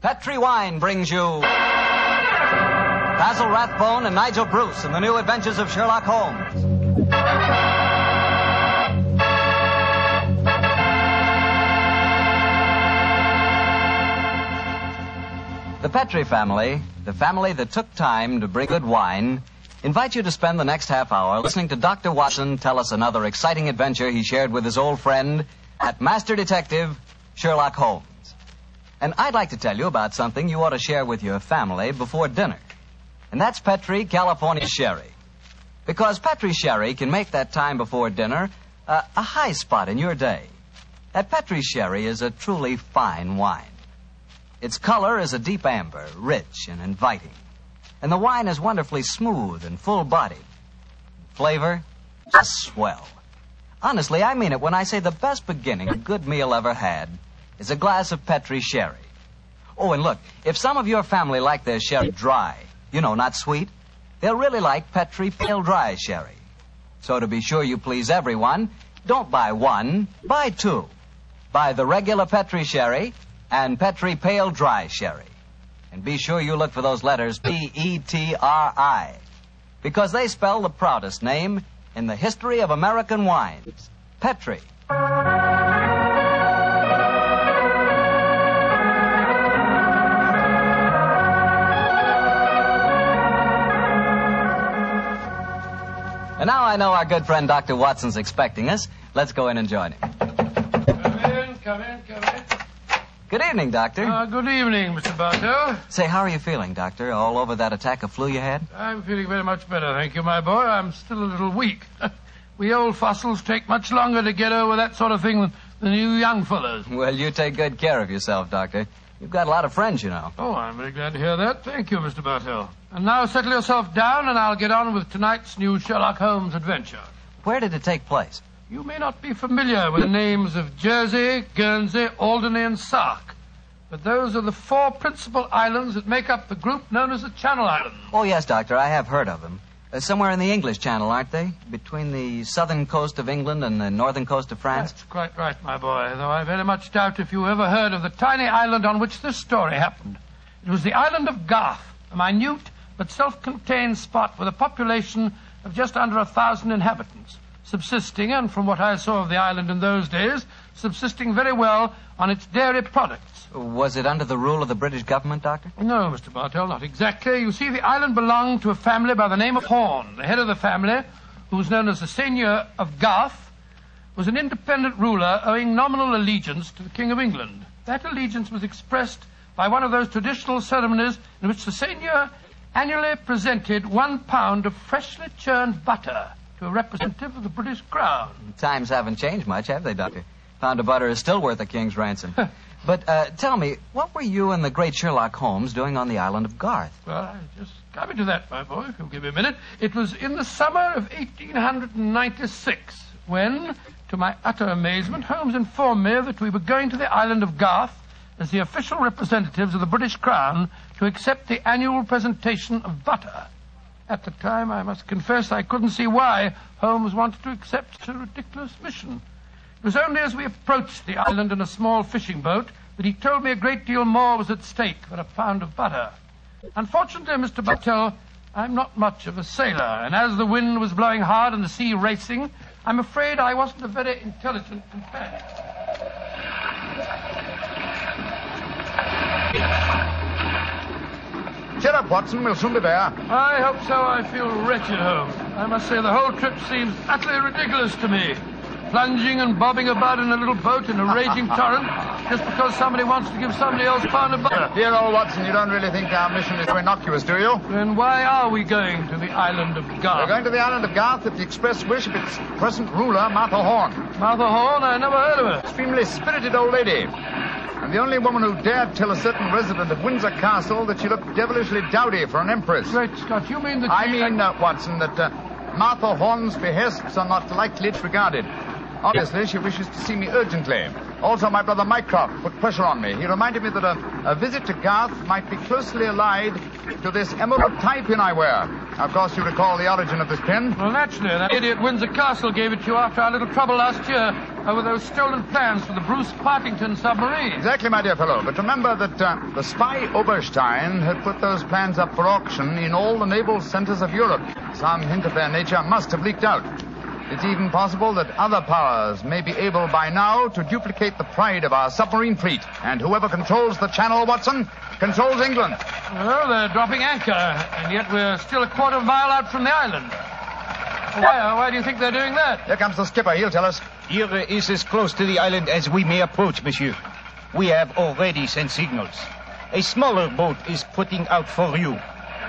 Petri Wine brings you Basil Rathbone and Nigel Bruce in the new adventures of Sherlock Holmes. The Petri family, the family that took time to bring good wine, invite you to spend the next half hour listening to Dr. Watson tell us another exciting adventure he shared with his old friend at Master Detective Sherlock Holmes. And I'd like to tell you about something you ought to share with your family before dinner. And that's Petri California Sherry. Because Petri Sherry can make that time before dinner a high spot in your day. That Petri Sherry is a truly fine wine. Its color is a deep amber, rich and inviting. And the wine is wonderfully smooth and full-bodied. Flavor, just swell. Honestly, I mean it when I say the best beginning a good meal ever had is a glass of Petri Sherry. Oh, and look, if some of your family like their sherry dry, not sweet, they'll really like Petri Pale Dry Sherry. So to be sure you please everyone, don't buy one, buy two. Buy the regular Petri Sherry and Petri Pale Dry Sherry. And be sure you look for those letters P-E-T-R-I, because they spell the proudest name in the history of American wines, Petri. And now I know our good friend Dr. Watson's expecting us. Let's go in and join him. Come in. Good evening, Doctor. Good evening, Mr. Bartell. Say, how are you feeling, Doctor? All over that attack of flu you had? I'm feeling very much better, thank you, my boy. I'm still a little weak. We old fossils take much longer to get over that sort of thing than you young fellows. Well, you take good care of yourself, Doctor. You've got a lot of friends, you know. Oh, I'm very glad to hear that. Thank you, Mr. Bartell. And now settle yourself down, and I'll get on with tonight's new Sherlock Holmes adventure. Where did it take place? You may not be familiar with the names of Jersey, Guernsey, Alderney, and Sark, but those are the four principal islands that make up the group known as the Channel Islands. Oh, yes, Doctor, I have heard of them. Somewhere in the English Channel, aren't they? Between the southern coast of England and the northern coast of France? That's quite right, my boy, though I very much doubt if you ever heard of the tiny island on which this story happened. It was the island of Garth, a minute but self-contained spot with a population of just under 1,000 inhabitants, subsisting, and from what I saw of the island in those days, subsisting very well on its dairy products. Was it under the rule of the British government, Doctor? No, Mr. Bartell, not exactly. You see, the island belonged to a family by the name of Horne. The head of the family, who was known as the Seigneur of Garth, was an independent ruler owing nominal allegiance to the King of England. That allegiance was expressed by one of those traditional ceremonies in which the Seigneur annually presented 1 pound of freshly churned butter to a representative of the British Crown. Times haven't changed much, have they, Doctor? Pound of butter is still worth a king's ransom. But tell me, what were you and the great Sherlock Holmes doing on the island of Garth? Well, I just coming to that, my boy, if you'll give me a minute. It was in the summer of 1896 when, to my utter amazement, Holmes informed me that we were going to the island of Garth as the official representatives of the British Crown to accept the annual presentation of butter. At the time, I must confess, I couldn't see why Holmes wanted to accept such a ridiculous mission. It was only as we approached the island in a small fishing boat that he told me a great deal more was at stake than 1 pound of butter. Unfortunately, Mr. Bartell, I'm not much of a sailor, and as the wind was blowing hard and the sea racing, I'm afraid I wasn't a very intelligent companion. Cheer up, Watson. We'll soon be there. I hope so. I feel wretched, Holmes. I must say the whole trip seems utterly ridiculous to me. Plunging and bobbing about in a little boat in a raging torrent just because somebody wants to give somebody else a pound of butter. Dear old Watson, you don't really think our mission is so innocuous, do you? Then why are we going to the island of Garth? We're going to the island of Garth at the express wish of its present ruler, Martha Horne. Martha Horne? I never heard of her. Extremely spirited old lady. And the only woman who dared tell a certain resident of Windsor Castle that she looked devilishly dowdy for an empress. Great Scott, you mean that I mean, Watson, that Martha Horne's behests are not lightly disregarded. Obviously, she wishes to see me urgently. Also, my brother Mycroft put pressure on me. He reminded me that a visit to Garth might be closely allied to this emerald tie pin I wear. Of course, you recall the origin of this pin. Well, naturally. That idiot Windsor Castle gave it to you after our little trouble last year over those stolen plans for the Bruce Partington submarine. Exactly, my dear fellow. But remember that the spy Oberstein had put those plans up for auction in all the naval centers of Europe. Some hint of their nature must have leaked out. It's even possible that other powers may be able by now to duplicate the pride of our submarine fleet. And whoever controls the channel, Watson, controls England. Well, they're dropping anchor, and yet we're still a quarter mile out from the island. Why do you think they're doing that? Here comes the skipper. He'll tell us. Here is as close to the island as we may approach, monsieur. We have already sent signals. A smaller boat is putting out for you.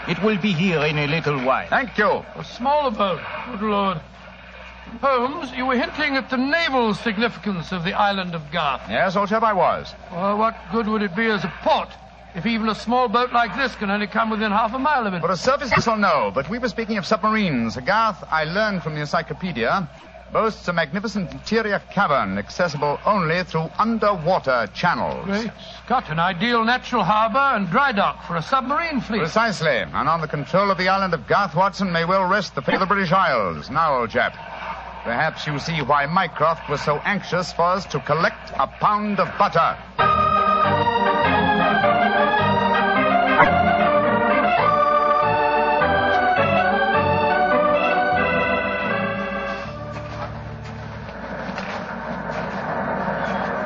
It will be here in a little while. Thank you. A smaller boat. Good Lord. Holmes, you were hinting at the naval significance of the island of Garth. Yes, old chap, I was. Well, what good would it be as a port if even a small boat like this can only come within half a mile of it? For a surface vessel, no. But we were speaking of submarines. Garth, I learned from the encyclopedia, boasts a magnificent interior cavern accessible only through underwater channels. Great Scott, an ideal natural harbor and dry dock for a submarine fleet. Precisely. And on the control of the island of Garth, Watson, may well rest the fate of the British Isles. Now, old chap, perhaps you see why Mycroft was so anxious for us to collect a pound of butter.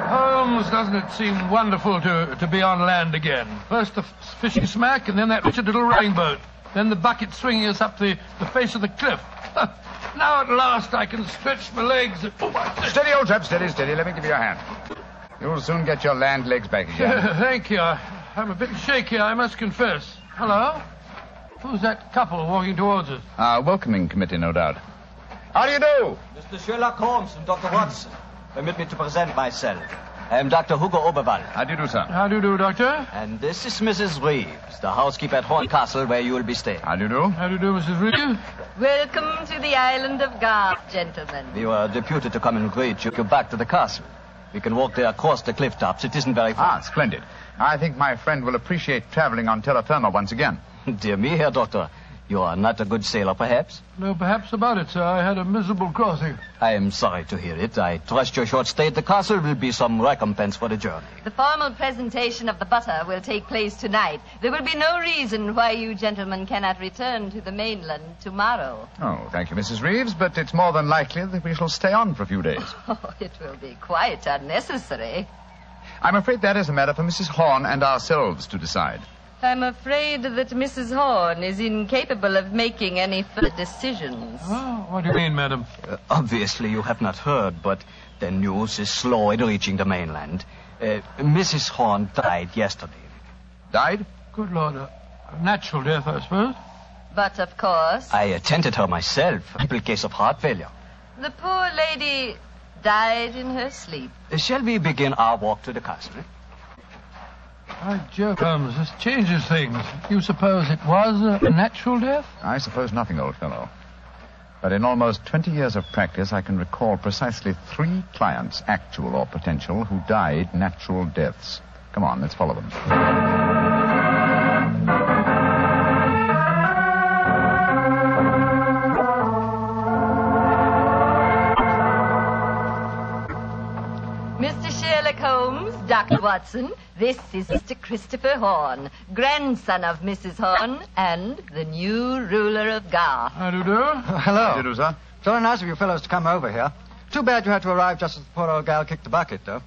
Holmes, doesn't it seem wonderful to be on land again? First the fishing smack, and then that wretched little rowing boat. Then the bucket swinging us up the face of the cliff. Now at last I can stretch my legs. Steady, old chap, steady. Let me give you a hand. You'll soon get your land legs back again. Thank you. I'm a bit shaky, I must confess. Hello? Who's that couple walking towards us? Our welcoming committee, no doubt. How do you do? Mr. Sherlock Holmes and Dr. Watson. Permit me to present myself. I am Dr. Hugo Oberwald. How do you do, sir? How do you do, Doctor? And this is Mrs. Reeves, the housekeeper at Horne Castle, where you will be staying. How do you do? How do you do, Mrs. Reeves? Welcome to the island of Garth, gentlemen. We were deputed to come and greet you back to the castle. We can walk there across the cliff tops. It isn't very far. Splendid. I think my friend will appreciate traveling on terra firma once again. Dear me, Herr Doctor. You are not a good sailor, perhaps? No, perhaps about it, sir. I had a miserable crossing. I am sorry to hear it. I trust your short stay at the castle will be some recompense for the journey. The formal presentation of the butter will take place tonight. There will be no reason why you gentlemen cannot return to the mainland tomorrow. Oh, thank you, Mrs. Reeves, but it's more than likely that we shall stay on for a few days. Oh, it will be quite unnecessary. I'm afraid that is a matter for Mrs. Horne and ourselves to decide. I'm afraid that Mrs. Horne is incapable of making any further decisions. Oh, what do you mean, madam? Obviously, you have not heard, but the news is slow in reaching the mainland. Mrs. Horne died yesterday. Died? Good Lord. A natural death, I suppose. But, of course, I attended her myself. A simple case of heart failure. the poor lady died in her sleep. Shall we begin our walk to the castle? By Jove, Holmes, this changes things. You suppose it was a natural death? I suppose nothing, old fellow. But in almost 20 years of practice, I can recall precisely 3 clients, actual or potential, who died natural deaths. Come on, let's follow them. Mr. Sherlock Holmes, Dr. Watson, this is Mr. Christopher Horne, grandson of Mrs. Horne and the new ruler of Garth. How do you do? Hello. How do you do, sir? It's very nice of you fellows to come over here. Too bad you had to arrive just as the poor old gal kicked the bucket, though.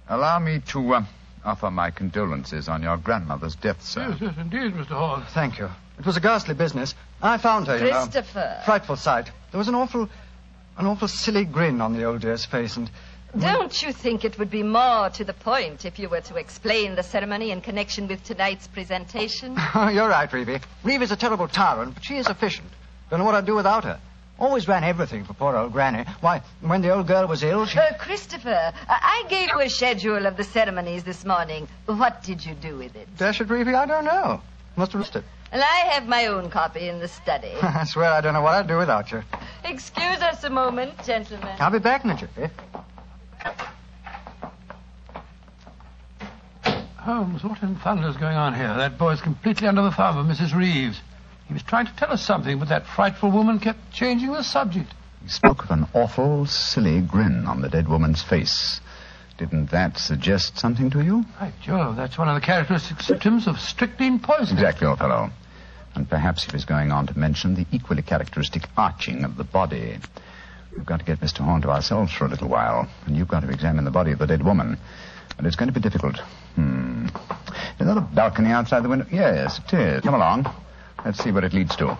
Allow me to offer my condolences on your grandmother's death, sir. Yes, indeed, Mr. Horne. Thank you. It was a ghastly business. I found her, you know. Christopher. Frightful sight. There was an awful silly grin on the old dear's face, and... Don't you think it would be more to the point if you were to explain the ceremony in connection with tonight's presentation? You're right, Reevie. Reeve is a terrible tyrant, but she is efficient. Don't know what I'd do without her. Always ran everything for poor old Granny. Why, when the old girl was ill, she... Christopher, I gave you a schedule of the ceremonies this morning. What did you do with it? Dash it, Reevie, I don't know. Must have missed it. And I have my own copy in the study. I swear I don't know what I'd do without you. Excuse us a moment, gentlemen. I'll be back in a jiffy. Holmes, what in thunder's going on here? That boy's completely under the thumb of Mrs. Reeves. He was trying to tell us something, but that frightful woman kept changing the subject. He spoke of an awful, silly grin on the dead woman's face. Didn't that suggest something to you? By Jove, that's one of the characteristic symptoms of strychnine poisoning. Exactly, old fellow. And perhaps he was going on to mention the equally characteristic arching of the body. We've got to get Mr. Horne to ourselves for a little while, and you've got to examine the body of the dead woman. And it's going to be difficult. Is that a balcony outside the window? Yes, it is. Come along. Let's see what it leads to.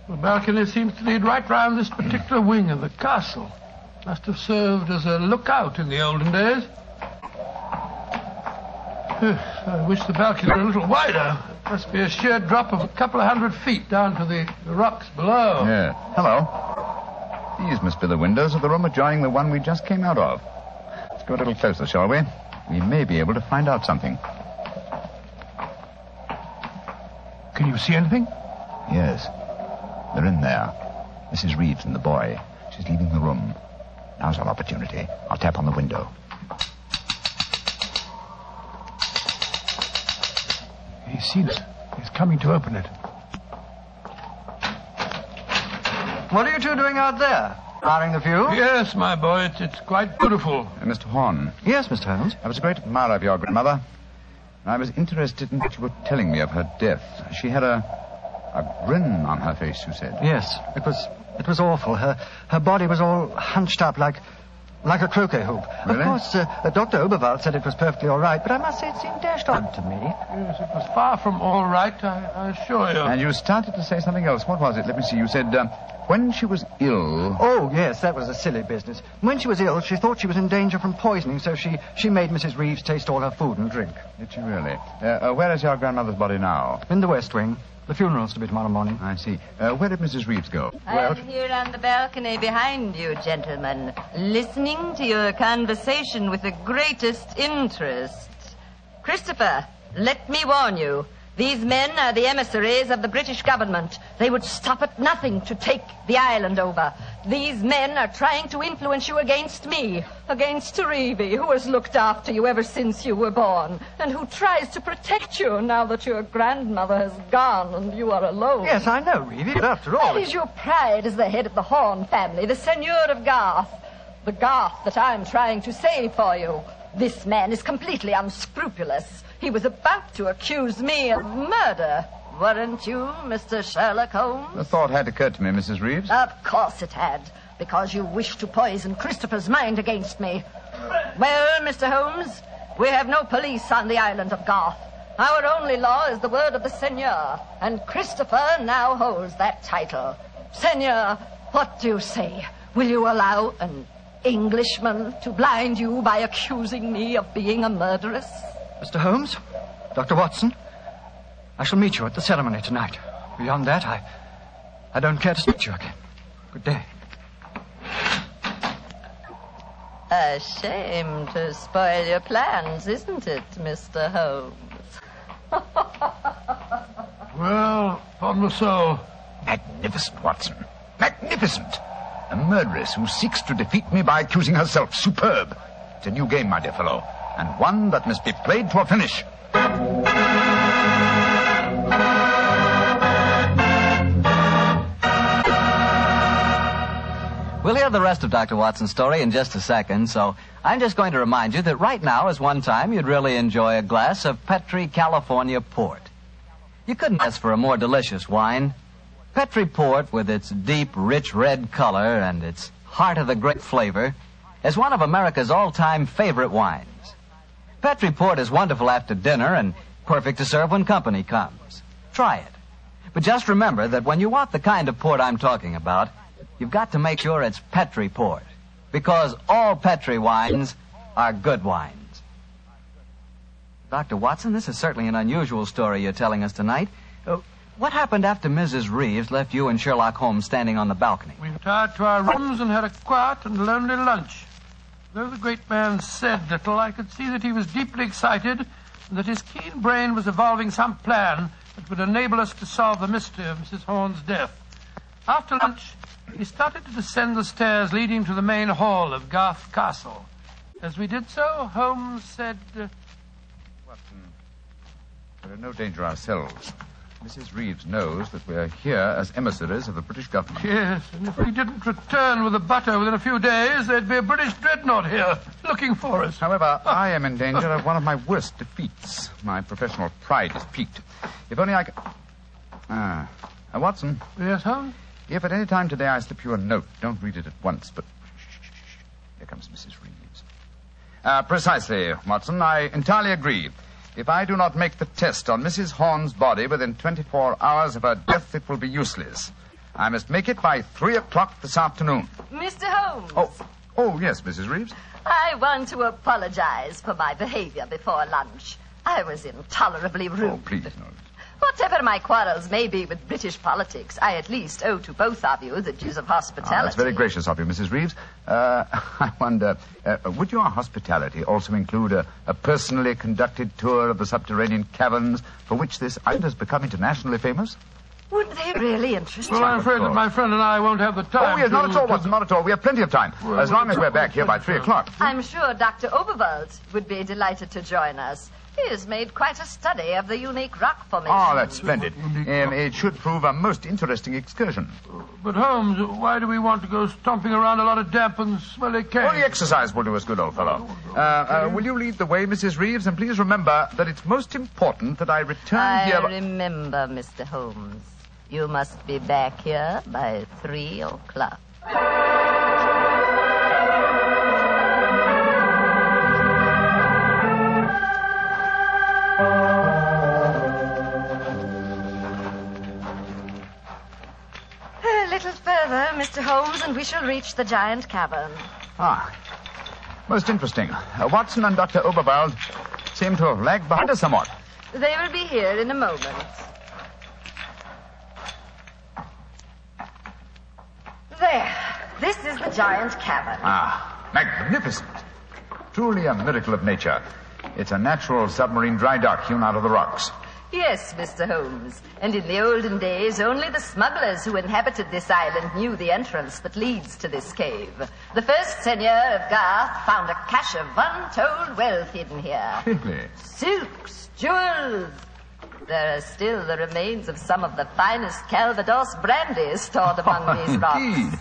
The balcony seems to lead right round this particular wing of the castle. Must have served as a lookout in the olden days. I wish the balcony were a little wider. It must be a sheer drop of a couple of 100 feet down to the rocks below. Yeah. Hello. These must be the windows of the room adjoining the one we just came out of. Let's go a little closer, shall we? We may be able to find out something. Can you see anything? Yes. They're in there. Mrs. Reeves and the boy. She's leaving the room. Now's our opportunity. I'll tap on the window. He's seen it. He's coming to open it. What are you two doing out there? Admiring the view? Yes, my boy, it's quite beautiful. Mr. Horne. Yes, Mr. Holmes. I was a great admirer of your grandmother. And I was interested in what you were telling me of her death. She had a grin on her face, you said. Yes, it was awful. Her body was all hunched up like a croquet hoop. Really? Of course, Dr. Oberwald said it was perfectly all right, but I must say it seemed dashed odd to me. Yes, it was far from all right, I assure you. And you started to say something else. What was it? Let me see. You said, when she was ill... Oh, yes, that was a silly business. When she was ill, she thought she was in danger from poisoning, so she made Mrs. Reeves taste all her food and drink. Did she really? Where is your grandmother's body now? In the West Wing. The funeral's to be tomorrow morning. I see. Where did Mrs. Reeves go? I'm here on the balcony behind you, gentlemen, listening to your conversation with the greatest interest. Christopher, let me warn you. These men are the emissaries of the British government. They would stop at nothing to take the island over. These men are trying to influence you against me, against Reevy, who has looked after you ever since you were born, and who tries to protect you now that your grandmother has gone and you are alone. Yes, I know, Reevy, but after all... That is your pride as the head of the Horne family, the Seigneur of Garth. The Garth that I'm trying to save for you. This man is completely unscrupulous. He was about to accuse me of murder. Weren't you, Mr. Sherlock Holmes? The thought had occurred to me, Mrs. Reeves. Of course it had, because you wished to poison Christopher's mind against me. Well, Mr. Holmes, we have no police on the island of Garth. Our only law is the word of the Seigneur, and Christopher now holds that title. Seigneur, what do you say? Will you allow an Englishman to blind you by accusing me of being a murderess? Mr. Holmes, Dr. Watson, I shall meet you at the ceremony tonight. Beyond that, I don't care to speak to you again. Good day. A shame to spoil your plans, isn't it, Mr. Holmes? Well, upon my soul. Magnificent, Watson. Magnificent. A murderess who seeks to defeat me by accusing herself. Superb. It's a new game, my dear fellow, and one that must be played to a finish. We'll hear the rest of Dr. Watson's story in just a second, so I'm just going to remind you that right now is one time you'd really enjoy a glass of Petri California Port. You couldn't ask for a more delicious wine. Petri Port, with its deep, rich red color and its heart of the grape flavor, is one of America's all-time favorite wines. Petri Port is wonderful after dinner and perfect to serve when company comes. Try it. But just remember that when you want the kind of port I'm talking about, you've got to make sure it's Petri Port, because all Petri wines are good wines. Dr. Watson, this is certainly an unusual story you're telling us tonight. What happened after Mrs. Reeves left you and Sherlock Holmes standing on the balcony? We retired to our rooms and had a quiet and lonely lunch. Though the great man said little, I could see that he was deeply excited and that his keen brain was evolving some plan that would enable us to solve the mystery of Mrs. Horne's death. After lunch, he started to descend the stairs leading to the main hall of Garth Castle. As we did so, Holmes said... Watson, we're in no danger ourselves. Mrs. Reeves knows that we're here as emissaries of the British government. Yes, and if we didn't return with the butter within a few days, there'd be a British dreadnought here looking for us. However, I am in danger of one of my worst defeats. My professional pride is piqued. If only I could... Watson. Yes, Holmes? If at any time today I slip you a note, don't read it at once, but... Shh. Here comes Mrs. Reeves. Precisely, Watson. I entirely agree. If I do not make the test on Mrs. Horne's body within 24 hours of her death, it will be useless. I must make it by 3 o'clock this afternoon. Mr. Holmes. Oh, yes, Mrs. Reeves. I want to apologize for my behavior before lunch. I was intolerably rude. Oh, please, no. Whatever my quarrels may be with British politics, I at least owe to both of you the dues of hospitality. That's very gracious of you, Mrs. Reeves. I wonder, would your hospitality also include a personally conducted tour of the subterranean caverns for which this island has become internationally famous? Would they really interest you? Well, I'm afraid that my friend and I won't have the time. Oh, yes, not at all, Watson, not at all. We have plenty of time, as long as we're back here by 3 o'clock. I'm sure Dr. Oberwald would be delighted to join us. He has made quite a study of the unique rock formation. Oh, that's splendid. It should prove a most interesting excursion. But, Holmes, why do we want to go stomping around a lot of damp and smelly caves? Only exercise will do us good, old fellow. Will you lead the way, Mrs. Reeves? And please remember that it's most important that I return here... I remember, Mr. Holmes. You must be back here by 3 o'clock. Mr. Holmes, and we shall reach the giant cavern. Most interesting. Watson and Dr. Oberwald seem to have lagged behind us somewhat. They will be here in a moment. There. This is the giant cavern. Magnificent. Truly a miracle of nature. It's a natural submarine dry dock hewn out of the rocks. Yes, Mr. Holmes. And in the olden days, only the smugglers who inhabited this island knew the entrance that leads to this cave. The first seigneur of Garth found a cache of untold wealth hidden here. Really? Silks, jewels. There are still the remains of some of the finest Calvados brandy stored among these rocks. Indeed.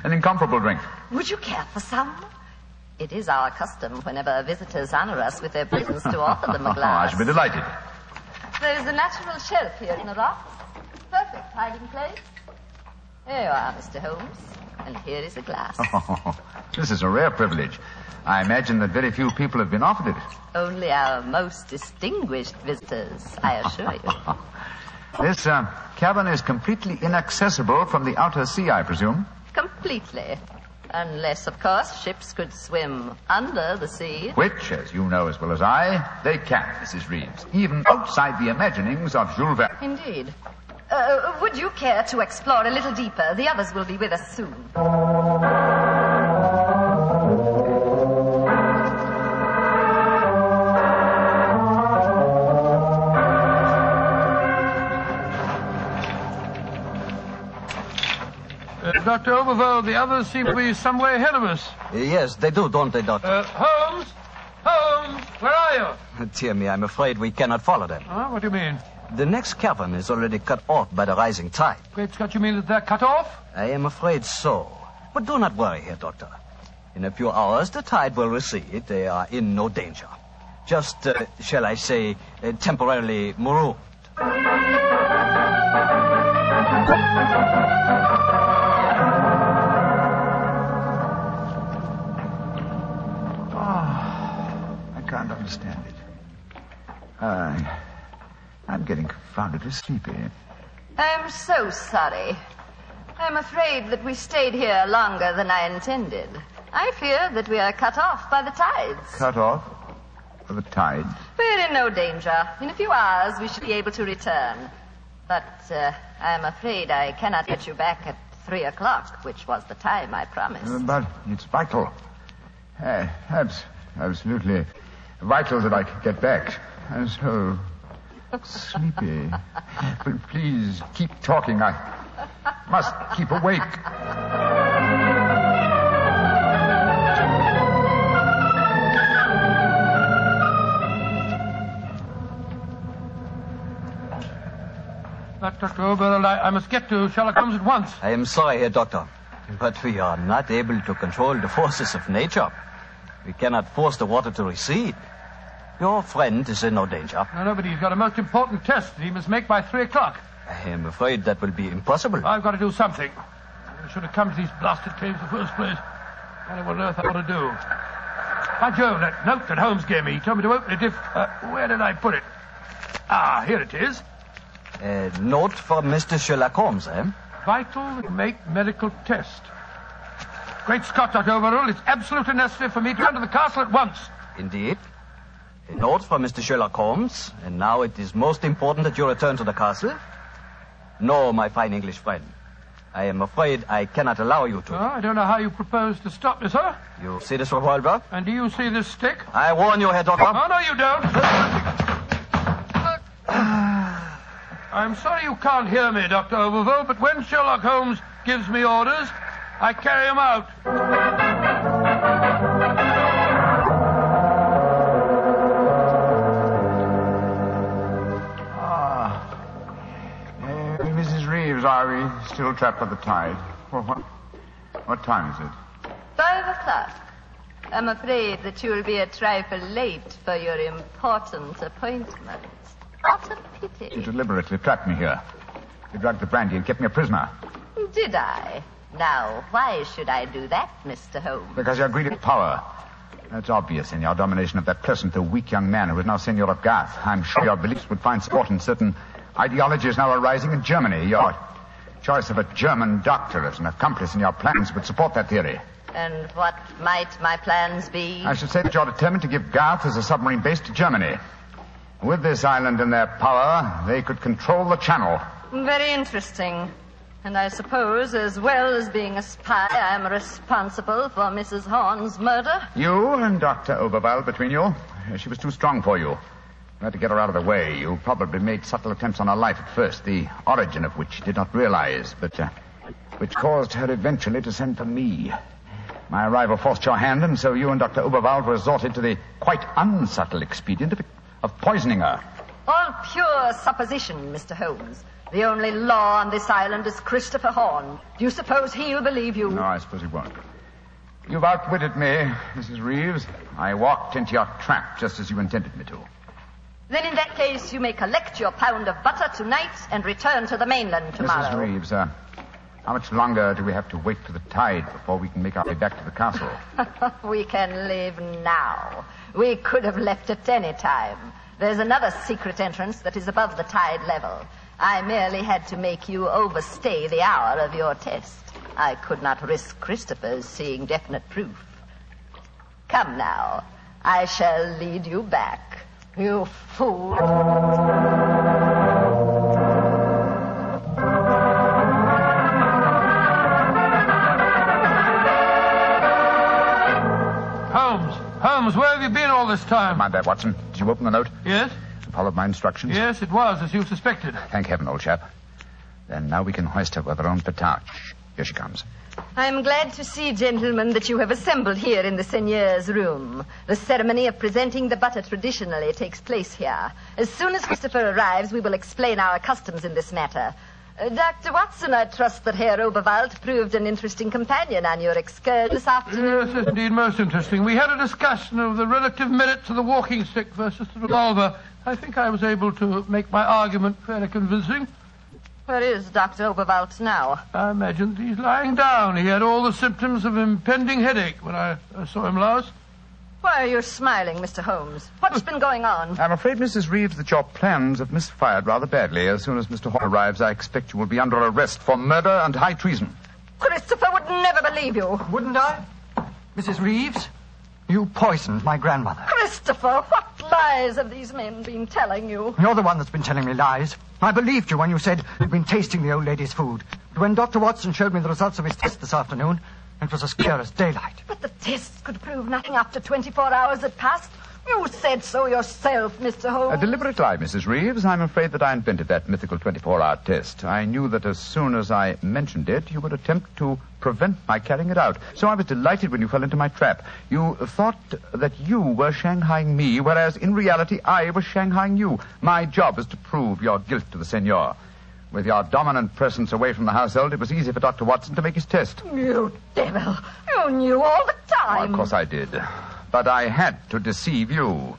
An incomparable drink. Would you care for some? It is our custom whenever visitors honor us with their presence to offer them a glass. I should be delighted. There is a natural shelf here in the rocks. Perfect hiding place. Here you are, Mr. Holmes. And here is a glass. This is a rare privilege. I imagine that very few people have been offered it. Only our most distinguished visitors, I assure you. This cavern is completely inaccessible from the outer sea, I presume. Completely. Unless, of course, ships could swim under the sea. Which, as you know as well as I, they can, Mrs. Reeves, even outside the imaginings of Jules Verne. Indeed. Would you care to explore a little deeper? The others will be with us soon. Dr. Oberwald, the others seem to be some way ahead of us. Yes, they do, don't they, Doctor? Holmes? Holmes, where are you? Dear me, I'm afraid we cannot follow them. What do you mean? The next cavern is already cut off by the rising tide. Great Scott, you mean that they're cut off? I am afraid so. But do not worry here, Doctor. In a few hours, the tide will recede. They are in no danger. Just, shall I say, temporarily marooned. I can't understand it. I'm getting confoundedly sleepy. I'm so sorry. I'm afraid that we stayed here longer than I intended. I fear that we are cut off by the tides. Cut off? By the tide? We're in no danger. In a few hours, we should be able to return. But I'm afraid I cannot get you back at 3 o'clock, which was the time I promised. But it's vital. Absolutely vital that I get back. I'm so sleepy. But please, keep talking. I must keep awake. Dr. Oberl, I must get to Sherlock Holmes at once. I am sorry, Herr Doctor, but we are not able to control the forces of nature. We cannot force the water to recede. Your friend is in no danger. No, but he's got a most important test that he must make by 3 o'clock. I am afraid that will be impossible. I've got to do something. I should have come to these blasted caves in the first place. I don't know what on earth I ought to do. By Jove, that note that Holmes gave me, he told me to open it if... where did I put it? Ah, here it is. A note from Mr. Sherlock Holmes, eh? Vital to make medical test. Great Scott, Dr. Overall, it's absolutely necessary for me to come to the castle at once. Indeed. A note from Mr. Sherlock Holmes, and now it is most important that you return to the castle. No, my fine English friend. I am afraid I cannot allow you to. Oh, I don't know how you propose to stop me, sir. You see this revolver? And do you see this stick? I warn you, Herr Doctor. Oh, no, you don't. I'm sorry you can't hear me, Dr. Overville, but when Sherlock Holmes gives me orders, I carry them out. Mrs. Reeves, are we still trapped by the tide? Well, what time is it? 5 o'clock. I'm afraid that you'll be a trifle late for your important appointment. What a pity. You deliberately trapped me here. You drugged the brandy and kept me a prisoner. Did I? Now, why should I do that, Mr. Holmes? Because you're greedy of power. That's obvious in your domination of that pleasant though weak young man who is now Senior of Garth. I'm sure your beliefs would find support in certain ideologies now arising in Germany. Your choice of a German doctor as an accomplice in your plans would support that theory. And what might my plans be? I should say that you're determined to give Garth as a submarine base to Germany. With this island in their power, they could control the channel. Very interesting. And I suppose, as well as being a spy, I'm responsible for Mrs. Horne's murder? You and Dr. Oberwald between you? She was too strong for you. You had to get her out of the way. You probably made subtle attempts on her life at first, the origin of which you did not realize, but which caused her eventually to send for me. My arrival forced your hand, and so you and Dr. Oberwald resorted to the quite unsubtle expedient of poisoning her. All pure supposition, Mr. Holmes. The only law on this island is Christopher Horne. Do you suppose he'll believe you? No, I suppose he won't. You've outwitted me, Mrs. Reeves. I walked into your trap just as you intended me to. Then in that case, you may collect your pound of butter tonight and return to the mainland tomorrow. Mrs. Reeves, how much longer do we have to wait for the tide before we can make our way back to the castle? We can leave now. We could have left at any time. There's another secret entrance that is above the tide level. I merely had to make you overstay the hour of your test. I could not risk Christopher's seeing definite proof. Come now. I shall lead you back. You fool. Holmes, where have you been all this time? Mind that, Watson. Did you open the note? Yes. Followed my instructions? Yes, it was, as you suspected. Thank heaven, old chap. Then now we can hoist her with our own petard. Here she comes. I'm glad to see, gentlemen, that you have assembled here in the seigneur's room. The ceremony of presenting the butter traditionally takes place here. As soon as Christopher arrives, we will explain our customs in this matter. Dr. Watson, I trust that Herr Oberwald proved an interesting companion on your excursion this afternoon. Yes, indeed, most interesting. We had a discussion of the relative merits of the walking stick versus the revolver. I think I was able to make my argument fairly convincing. Where is Dr. Oberwald now? I imagine he's lying down. He had all the symptoms of impending headache when I saw him last. Why are you smiling, Mr. Holmes? What's been going on? I'm afraid, Mrs. Reeves, that your plans have misfired rather badly. As soon as Mr. Horne arrives, I expect you will be under arrest for murder and high treason. Christopher would never believe you. Wouldn't I? Mrs. Reeves, you poisoned my grandmother. Christopher, what lies have these men been telling you? You're the one that's been telling me lies. I believed you when you said you'd been tasting the old lady's food. But when Dr. Watson showed me the results of his test this afternoon, it was as clear as daylight. But the tests could prove nothing after 24 hours had passed. You said so yourself, Mr. Holmes. A deliberate lie, Mrs. Reeves. I'm afraid that I invented that mythical 24-hour test. I knew that as soon as I mentioned it, you would attempt to prevent my carrying it out. So I was delighted when you fell into my trap. You thought that you were shanghaiing me, whereas in reality I was shanghaiing you. My job is to prove your guilt to the senor. With your dominant presence away from the household, it was easy for Dr. Watson to make his test. You devil. You knew all the time. Well, of course I did. But I had to deceive you.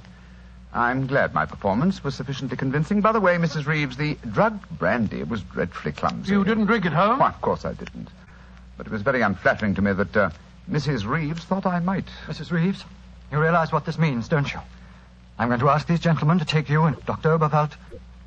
I'm glad my performance was sufficiently convincing. By the way, Mrs. Reeves, the drugged brandy was dreadfully clumsy. You didn't drink it, Holmes? Why, of course I didn't. But it was very unflattering to me that Mrs. Reeves thought I might. Mrs. Reeves, you realize what this means, don't you? I'm going to ask these gentlemen to take you and Dr. Oberwald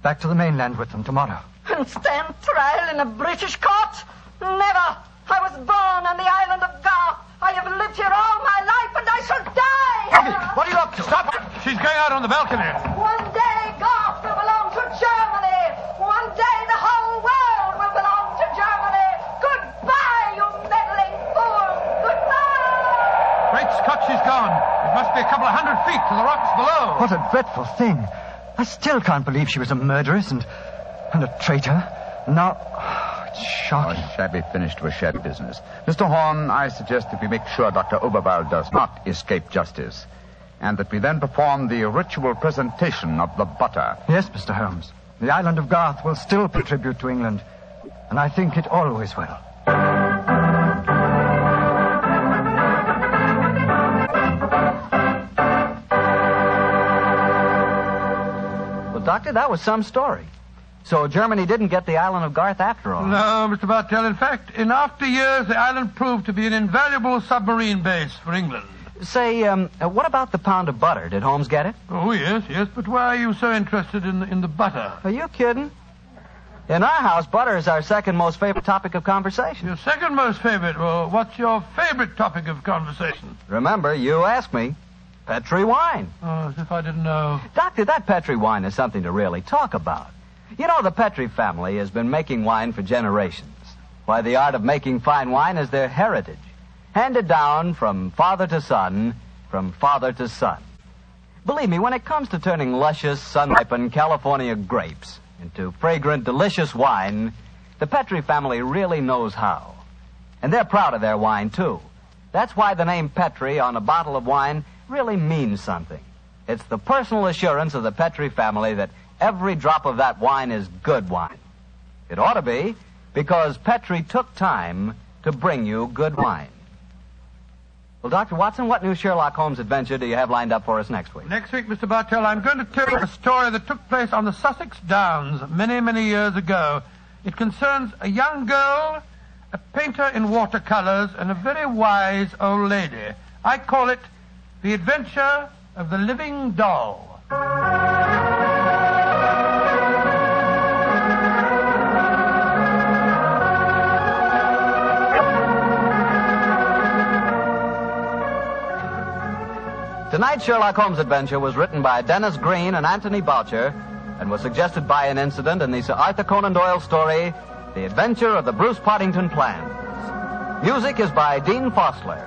back to the mainland with them tomorrow. And stand trial in a British court? Never. I was born on the island of Garth. I have lived here all my life, and I shall die. What are you up to? Stop! She's going out on the balcony. One day, Garth will belong to Germany. One day, the whole world will belong to Germany. Goodbye, you meddling fool. Goodbye. Great Scott, she's gone. It must be a couple of 100 feet to the rocks below. What a dreadful thing. I still can't believe she was a murderess and a traitor. Now, it's shocking. A shabby finish to a shabby business. Mr. Horne, I suggest that we make sure Dr. Oberwald does not escape justice, and that we then perform the ritual presentation of the butter. Yes, Mr. Holmes. The island of Garth will still pay tribute to England, and I think it always will. Well, Doctor, that was some story. So Germany didn't get the island of Garth after all. No, Mr. Bartell. In fact, in after years, the island proved to be an invaluable submarine base for England. Say, what about the pound of butter? Did Holmes get it? Oh, yes. But why are you so interested in the butter? Are you kidding? In our house, butter is our second most favorite topic of conversation. Your second most favorite? Well, what's your favorite topic of conversation? Remember, you asked me. Petri wine. Oh, as if I didn't know. Doctor, that Petri wine is something to really talk about. You know, the Petri family has been making wine for generations. Why, the art of making fine wine is their heritage, handed down from father to son, from father to son. Believe me, when it comes to turning luscious, sun-ripened California grapes into fragrant, delicious wine, the Petri family really knows how. And they're proud of their wine, too. That's why the name Petri on a bottle of wine really means something. It's the personal assurance of the Petri family that every drop of that wine is good wine. It ought to be, because Petri took time to bring you good wine. Well, Dr. Watson, what new Sherlock Holmes adventure do you have lined up for us next week? Next week, Mr. Bartell, I'm going to tell you a story that took place on the Sussex Downs many, many years ago. It concerns a young girl, a painter in watercolors, and a very wise old lady. I call it The Adventure of the Living Doll. Tonight's Sherlock Holmes adventure was written by Dennis Green and Anthony Boucher and was suggested by an incident in the Sir Arthur Conan Doyle story, The Adventure of the Bruce Poddington Plans. Music is by Dean Fosler.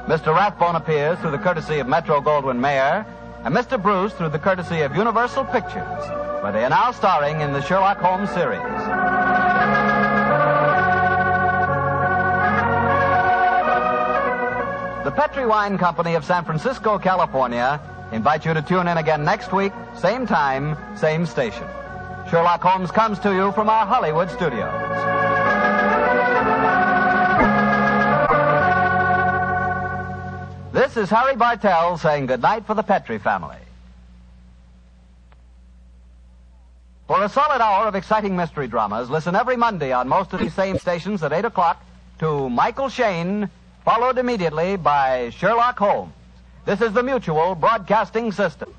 Mr. Rathbone appears through the courtesy of Metro-Goldwyn-Mayer, and Mr. Bruce through the courtesy of Universal Pictures, where they are now starring in the Sherlock Holmes series. The Petri Wine Company of San Francisco, California, invite you to tune in again next week, same time, same station. Sherlock Holmes comes to you from our Hollywood studios. This is Harry Bartell saying goodnight for the Petri family. For a solid hour of exciting mystery dramas, listen every Monday on most of these same stations at 8 o'clock to Michael Shayne, followed immediately by Sherlock Holmes. This is the Mutual Broadcasting System.